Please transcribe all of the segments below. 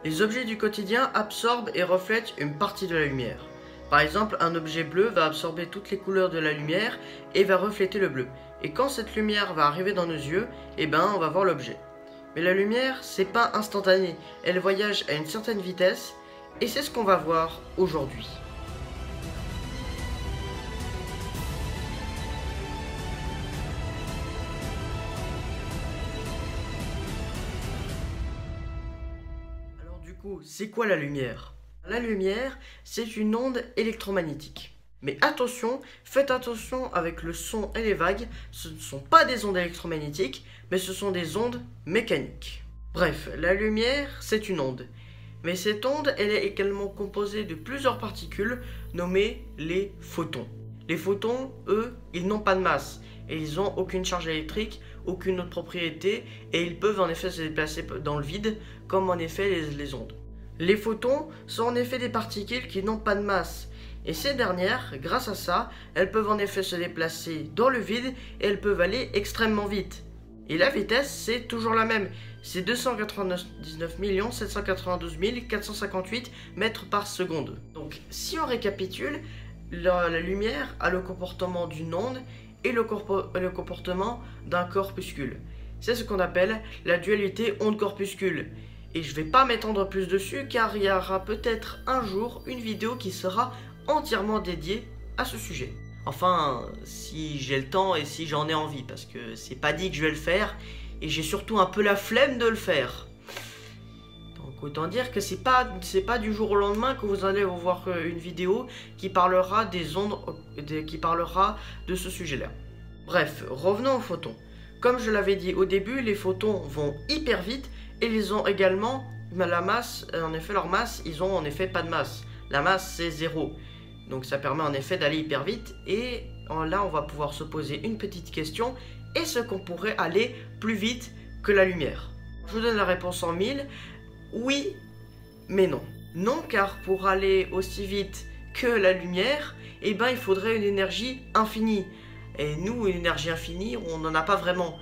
Les objets du quotidien absorbent et reflètent une partie de la lumière. Par exemple, un objet bleu va absorber toutes les couleurs de la lumière et va refléter le bleu. Et quand cette lumière va arriver dans nos yeux, on va voir l'objet. Mais la lumière, c'est pas instantané, elle voyage à une certaine vitesse et c'est ce qu'on va voir aujourd'hui. Alors du coup, c'est quoi la lumière? La lumière, c'est une onde électromagnétique. Mais attention, faites attention avec le son et les vagues, ce ne sont pas des ondes électromagnétiques, mais ce sont des ondes mécaniques. Bref, la lumière, c'est une onde. Mais cette onde, elle est également composée de plusieurs particules nommées les photons. Les photons, eux, ils n'ont pas de masse et ils n'ont aucune charge électrique, aucune autre propriété et ils peuvent en effet se déplacer dans le vide comme en effet les ondes. Les photons sont en effet des particules qui n'ont pas de masse. Et ces dernières, grâce à ça, elles peuvent en effet se déplacer dans le vide et elles peuvent aller extrêmement vite. Et la vitesse, c'est toujours la même. C'est 299 792 458 mètres par seconde. Donc, si on récapitule, la lumière a le comportement d'une onde et le comportement d'un corpuscule. C'est ce qu'on appelle la dualité onde-corpuscule. Et je ne vais pas m'étendre plus dessus car il y aura peut-être un jour une vidéo qui sera entièrement dédiée à ce sujet. Enfin, si j'ai le temps et si j'en ai envie, parce que c'est pas dit que je vais le faire et j'ai surtout un peu la flemme de le faire. Donc autant dire que c'est pas du jour au lendemain que vous allez voir une vidéo qui parlera des ondes, qui parlera de ce sujet-là. Bref, revenons aux photons. Comme je l'avais dit au début, les photons vont hyper vite et ils ont également la masse, en effet leur masse, ils ont en effet pas de masse. La masse c'est 0. Donc ça permet en effet d'aller hyper vite et là on va pouvoir se poser une petite question. Est-ce qu'on pourrait aller plus vite que la lumière? Je vous donne la réponse en 1000. Oui, mais non. Non, car pour aller aussi vite que la lumière, il faudrait une énergie infinie. Et nous, une énergie infinie, on n'en a pas vraiment.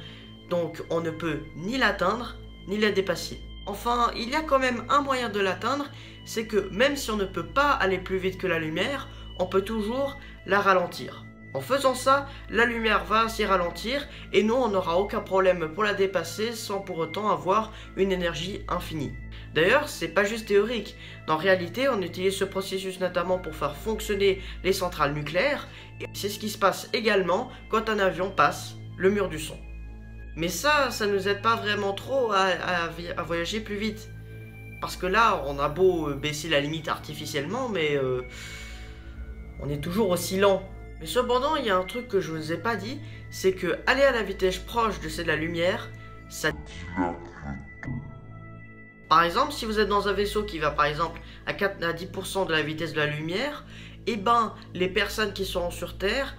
Donc on ne peut ni l'atteindre, ni la dépasser. Enfin, il y a quand même un moyen de l'atteindre, c'est que même si on ne peut pas aller plus vite que la lumière, on peut toujours la ralentir. En faisant ça, la lumière va s'y ralentir et nous, on n'aura aucun problème pour la dépasser sans pour autant avoir une énergie infinie. D'ailleurs, c'est pas juste théorique. En réalité, on utilise ce processus notamment pour faire fonctionner les centrales nucléaires et c'est ce qui se passe également quand un avion passe le mur du son. Mais ça nous aide pas vraiment trop à voyager plus vite. Parce que là, on a beau baisser la limite artificiellement, mais on est toujours aussi lent. Mais cependant, il y a un truc que je vous ai pas dit, c'est que aller à la vitesse proche de celle de la lumière, ça... Par exemple, si vous êtes dans un vaisseau qui va par exemple à 10% de la vitesse de la lumière, les personnes qui seront sur Terre,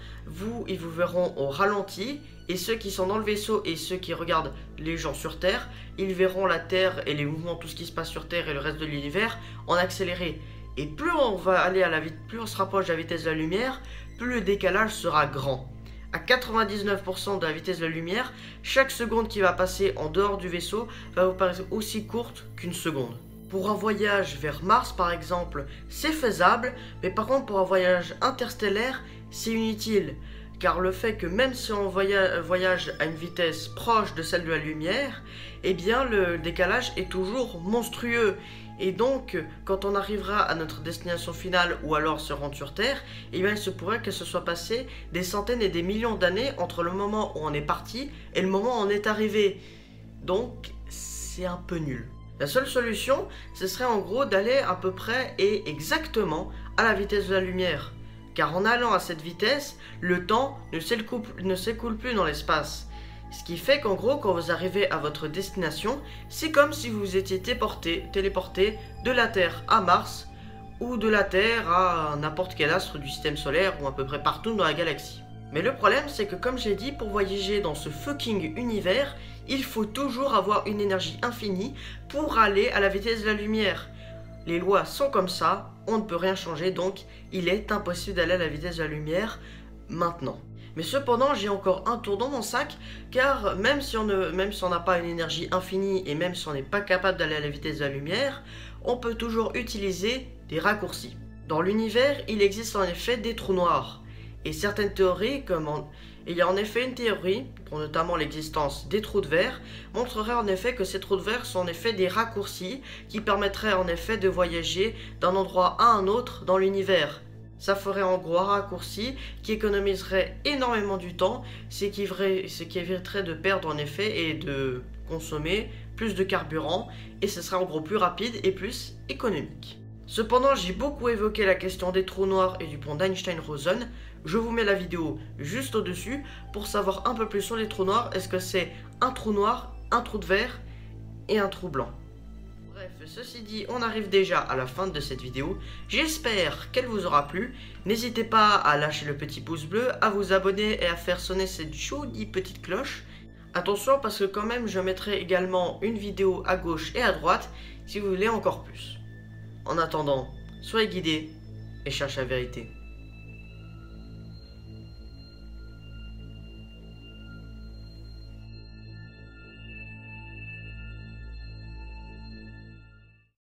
ils vous verront au ralenti, et ceux qui sont dans le vaisseau et ceux qui regardent les gens sur Terre, ils verront la Terre et les mouvements, tout ce qui se passe sur Terre et le reste de l'univers en accéléré. Et plus on va aller plus on se rapproche de la vitesse de la lumière, plus le décalage sera grand. À 99% de la vitesse de la lumière, chaque seconde qui va passer en dehors du vaisseau va vous paraître aussi courte qu'une seconde. Pour un voyage vers Mars par exemple, c'est faisable, mais par contre pour un voyage interstellaire, c'est inutile. Car le fait que même si on voyage à une vitesse proche de celle de la lumière, le décalage est toujours monstrueux. Et donc, quand on arrivera à notre destination finale ou alors se rendre sur Terre, il se pourrait que ce soit passé des centaines et des millions d'années entre le moment où on est parti et le moment où on est arrivé. Donc, c'est un peu nul. La seule solution, ce serait en gros d'aller à peu près et exactement à la vitesse de la lumière. Car en allant à cette vitesse, le temps ne s'écoule plus dans l'espace. Ce qui fait qu'en gros, quand vous arrivez à votre destination, c'est comme si vous étiez téléporté de la Terre à Mars ou de la Terre à n'importe quel astre du système solaire ou à peu près partout dans la galaxie. Mais le problème, c'est que comme j'ai dit, pour voyager dans ce fucking univers, il faut toujours avoir une énergie infinie pour aller à la vitesse de la lumière. Les lois sont comme ça, on ne peut rien changer, donc il est impossible d'aller à la vitesse de la lumière maintenant. Mais cependant, j'ai encore un tour dans mon sac, car même si on n'a pas une énergie infinie et même si on n'est pas capable d'aller à la vitesse de la lumière, on peut toujours utiliser des raccourcis. Dans l'univers, il existe en effet des trous noirs. Et certaines théories, il y a en effet une théorie, dont notamment l'existence des trous de verre, montrerait en effet que ces trous de verre sont en effet des raccourcis qui permettraient en effet de voyager d'un endroit à un autre dans l'univers. Ça ferait en gros un raccourci qui économiserait énormément du temps, ce qui éviterait de perdre en effet et de consommer plus de carburant, et ce serait en gros plus rapide et plus économique. Cependant, j'ai beaucoup évoqué la question des trous noirs et du pont d'Einstein-Rosen. Je vous mets la vidéo juste au-dessus pour savoir un peu plus sur les trous noirs. Est-ce que c'est un trou noir, un trou de verre et un trou blanc? Bref, ceci dit, on arrive déjà à la fin de cette vidéo. J'espère qu'elle vous aura plu. N'hésitez pas à lâcher le petit pouce bleu, à vous abonner et à faire sonner cette jolie petite cloche. Attention parce que quand même, je mettrai également une vidéo à gauche et à droite si vous voulez encore plus. En attendant, soyez guidés et cherchez la vérité.